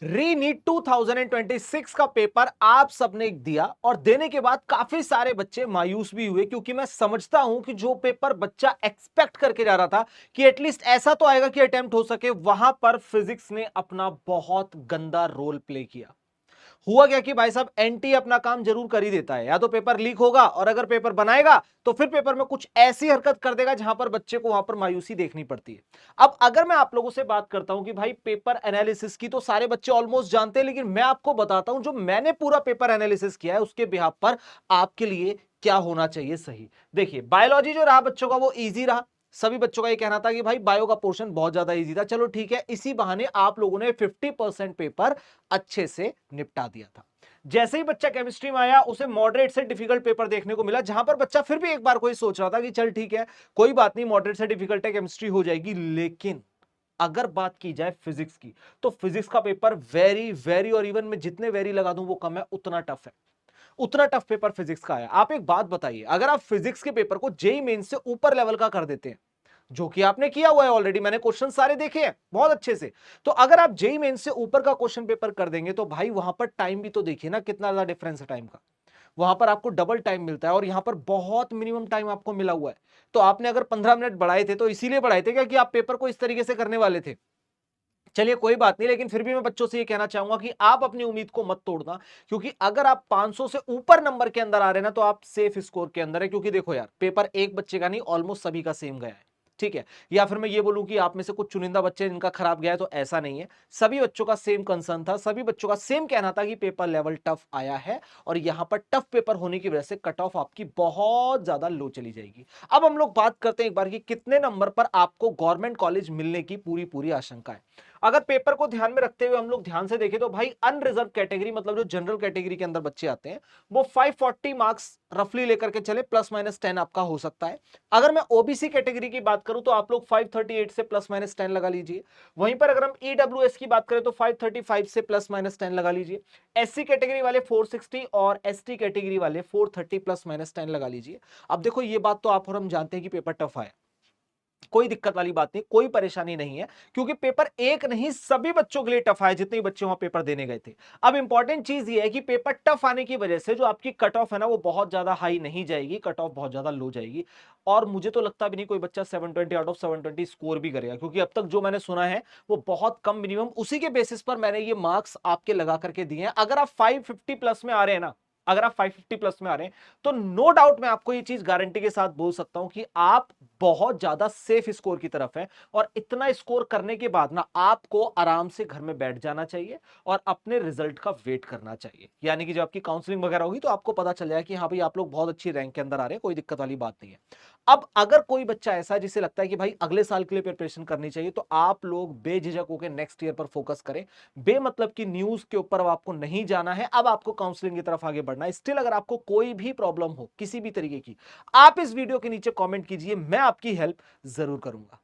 रीनीट 2026 का पेपर आप सबने दिया और देने के बाद काफी सारे बच्चे मायूस भी हुए, क्योंकि मैं समझता हूं कि जो पेपर बच्चा एक्सपेक्ट करके जा रहा था कि एटलीस्ट ऐसा तो आएगा कि अटेम्प्ट हो सके, वहां पर फिजिक्स ने अपना बहुत गंदा रोल प्ले किया। हुआ क्या कि भाई साहब एनटी अपना काम जरूर कर ही देता है, या तो पेपर लीक होगा और अगर पेपर बनाएगा तो फिर पेपर में कुछ ऐसी हरकत कर देगा जहां पर बच्चे को वहां पर मायूसी देखनी पड़ती है। अब अगर मैं आप लोगों से बात करता हूं कि भाई पेपर एनालिसिस की तो सारे बच्चे ऑलमोस्ट जानते हैं, लेकिन मैं आपको बताता हूं जो मैंने पूरा पेपर एनालिसिस किया है उसके बिहाफ पर आपके लिए क्या होना चाहिए सही। देखिए, बायोलॉजी जो रहा बच्चों का वो इजी रहा। सभी बच्चों का ये कहना था कि भाई बायो का पोर्शन बहुत ज्यादा इजी था। चलो ठीक है, इसी बहाने आप लोगों ने 50% पेपर अच्छे से निपटा दिया था। जैसे ही बच्चा केमिस्ट्री में आया उसे मॉडरेट से डिफिकल्ट पेपर देखने को मिला, जहां पर बच्चा फिर भी एक बार कोई सोच रहा था कि चल ठीक है, कोई बात नहीं, मॉडरेट से डिफिकल्ट है, केमिस्ट्री हो जाएगी। लेकिन अगर बात की जाए फिजिक्स की, तो फिजिक्स का पेपर वेरी वेरी, और इवन मैं जितने वेरी लगा दूं वो कम है, उतना टफ है। उतना टफ पेपर फिजिक्स का आया। आप एक बात बताइए, अगर आप फिजिक्स के पेपर को जेई मेन से ऊपर लेवल का कर देते हैं, जो कि आपने किया हुआ है ऑलरेडी, मैंने क्वेश्चन सारे देखे हैं बहुत अच्छे से, तो अगर आप जेई मेन से ऊपर का क्वेश्चन पेपर कर देंगे तो भाई वहां पर टाइम भी तो देखिए ना, कितना ज्यादा डिफरेंस है टाइम का। वहां पर आपको डबल टाइम मिलता है और यहां पर बहुत मिनिमम टाइम आपको मिला हुआ है। तो आपने अगर 15 मिनट बढ़ाए थे तो इसीलिए बढ़ाए थे क्या कि आप पेपर को इस तरीके से करने वाले थे? चलिए कोई बात नहीं, लेकिन फिर भी मैं बच्चों से ये कहना चाहूंगा कि आप अपनी उम्मीद को मत तोड़ना, क्योंकि अगर आप 500 से ऊपर नंबर के अंदर आ रहे हैं ना तो आप सेफ स्कोर के अंदर है। क्योंकि देखो यार, पेपर एक बच्चे का नहीं, ऑलमोस्ट सभी का सेम गया है, ठीक है। या फिर मैं ये बोलूं कि आप में से कुछ चुनिंदा बच्चे जिनका खराब गया है, तो ऐसा नहीं है। सभी बच्चों का सेम कंसर्न था, सभी बच्चों का सेम कहना था कि पेपर लेवल टफ आया है, और यहां पर टफ पेपर होने की वजह से कट ऑफ आपकी बहुत ज्यादा लो चली जाएगी। अब हम लोग बात करते हैं एक बार कि कितने नंबर पर आपको गवर्नमेंट कॉलेज मिलने की पूरी पूरी आशंका है। अगर पेपर को ध्यान में रखते हुए हम लोग ध्यान से देखें तो भाई अनरिजर्व कैटेगरी, मतलब जो जनरल कैटेगरी के अंदर बच्चे आते हैं, वो 540 मार्क्स रफली लेकर के चले, +-10 आपका हो सकता है। अगर मैं ओबीसी कैटेगरी की बात करूं तो आप लोग 538 से +-10 लगा लीजिए। वहीं पर अगर हम ईडब्ल्यूएस की बात करें तो 535 से +-10 लगा लीजिए। एससी कैटेगरी वाले 460 और एसटी कैटेगरी वाले 430 +-10 लगा लीजिए। अब देखो, ये बात तो आप और हम जानते हैं कि पेपर टफ आया, कोई दिक्कत वाली बात नहीं, कोई परेशानी नहीं है, क्योंकि पेपर एक नहीं सभी बच्चों के लिए टफ आया जितने बच्चे वहां पेपर देने गए थे। अब इंपॉर्टेंट चीज ये है कि पेपर टफ आने की वजह से जो आपकी कट ऑफ है ना, वो बहुत ज्यादा हाई नहीं जाएगी, कट ऑफ बहुत ज्यादा लो जाएगी। और मुझे तो लगता भी नहीं कोई बच्चा 720 आउट ऑफ 720 स्कोर भी करेगा, क्योंकि अब तक जो मैंने सुना है वो बहुत कम, मिनिमम उसी के बेसिस पर मैंने ये मार्क्स आपके लगा करके दिए हैं। अगर आप 550 प्लस में आ रहे हैं ना, अगर आप 550 प्लस में आ रहे हैं, तो नो डाउट मैं आपको ये चीज गारंटी के साथ बोल सकता हूं कि आप बहुत ज्यादा सेफ स्कोर की तरफ है। और इतना स्कोर करने के बाद ना आपको आराम से घर में बैठ जाना चाहिए और अपने रिजल्ट का वेट करना चाहिए। यानी कि जब आपकी काउंसलिंग वगैरह होगी तो आपको पता चल जाएगा कि हाँ भाई आप लोग बहुत अच्छी रैंक के अंदर आ रहे हैं, कोई दिक्कत वाली बात नहीं है। अब अगर कोई बच्चा ऐसा है जिसे लगता है कि भाई अगले साल के लिए प्रिपरेशन करनी चाहिए, तो आप लोग बेझिझक होकर नेक्स्ट ईयर पर फोकस करें। बेमतलब की न्यूज के ऊपर अब आपको नहीं जाना है, अब आपको काउंसलिंग की तरफ आगे बढ़ना है। स्टिल अगर आपको कोई भी प्रॉब्लम हो किसी भी तरीके की, आप इस वीडियो के नीचे कमेंट कीजिए, मैं आपकी हेल्प जरूर करूंगा।